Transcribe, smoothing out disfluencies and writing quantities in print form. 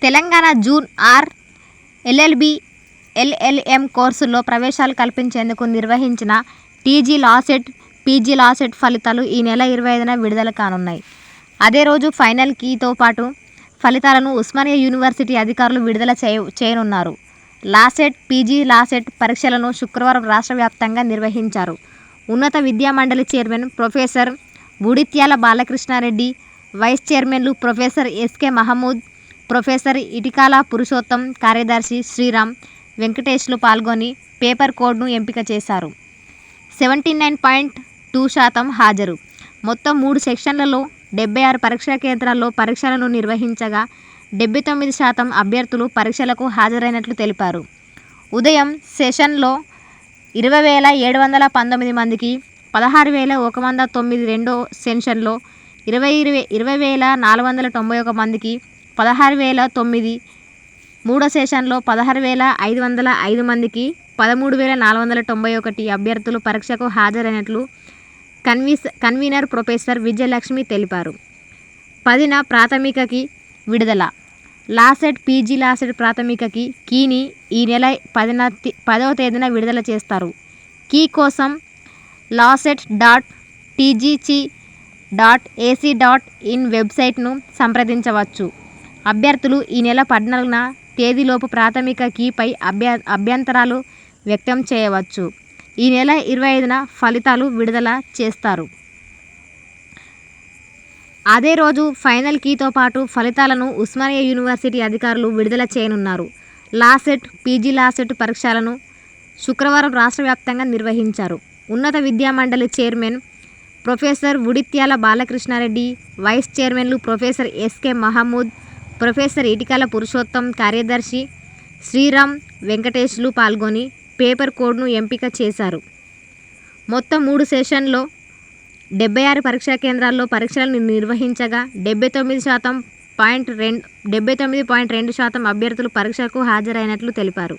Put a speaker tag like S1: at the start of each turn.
S1: Telangana June 6 LLB, LLM కోర్సుల్లో ప్రవేశాలు కల్పించేందుకు నిర్వహించిన TG law set, PG law set ఫలితాలు ఈ నెల 25న విడుదల కానున్నాయి. అదే రోజు ఫైనల్ కీతో పాటు ఫలితాలను ఉస్మానియా యూనివర్సిటీ అధికారులు విడుదల చేయనున్నారు. LAWCET, PG LAWCET పరీక్షలను శుక్రవారం రాష్ట్ర వ్యాప్తంగా నిర్వహించారు. ఉన్నత విద్యామండలి chairman professor Budithyala Balakrishna Reddy, vice చైర్మన్లు professor SK Mahmood, professor Itikala Purushottam, కార్యదర్శి శ్రీరామ్ వెంకటేష్లు పాల్గొని పేపర్ కోడ్ను ఎంపిక చేశారు. 79.2% హాజరు. మొత్తం 3 సెక్షన్లలో 76 పరీక్షా కేంద్రాల్లో పరీక్షలను నిర్వహించగా 79% అభ్యర్థులు పరీక్షలకు హాజరైనట్లు తెలిపారు. ఉదయం సెషన్లో 20,719 మందికి, 16,109 రెండో సెషన్లో 20,491 మందికి, 16,009 మూడో సెషన్లో 16,505 మందికి, 13,491 అభ్యర్థులు పరీక్షకు హాజరైనట్లు కన్వీనర్ ప్రొఫెసర్ విజయలక్ష్మి తెలిపారు. 10న ప్రాథమికకి విడుదల. Law set, PG law set ప్రాథమిక కీని ఈ నెల 10వ తేదీన విడుదల చేస్తారు. కీ కోసం lawset.tgc.ac.in వెబ్సైట్ను సంప్రదించవచ్చు. అభ్యర్థులు ఈ నెల 14న తేదీలోపు ప్రాథమిక కీపై అభ్యంతరాలు వ్యక్తం చేయవచ్చు. ఈ నెల 25న ఫలితాలు విడుదల చేస్తారు. అదే రోజు ఫైనల్ కీతో పాటు ఫలితాలను ఉస్మానియా యూనివర్సిటీ అధికారులు విడుదల చేయనున్నారు. LAWCET, PG LAWCET పరీక్షలను శుక్రవారం రాష్ట్ర వ్యాప్తంగా నిర్వహించారు. ఉన్నత విద్యామండలి chairman professor Budithyala Balakrishna Reddy, vice చైర్మన్లు professor SK Mahmood, professor Itikala Purushottam, కార్యదర్శి శ్రీరామ్ వెంకటేష్లు పాల్గొని పేపర్ కోడ్ను ఎంపిక చేశారు. మొత్తం 3 సెషన్లో 76 పరీక్షా కేంద్రాల్లో పరీక్షలను నిర్వహించగా 79.2% అభ్యర్థులు పరీక్షకు హాజరైనట్లు తెలిపారు.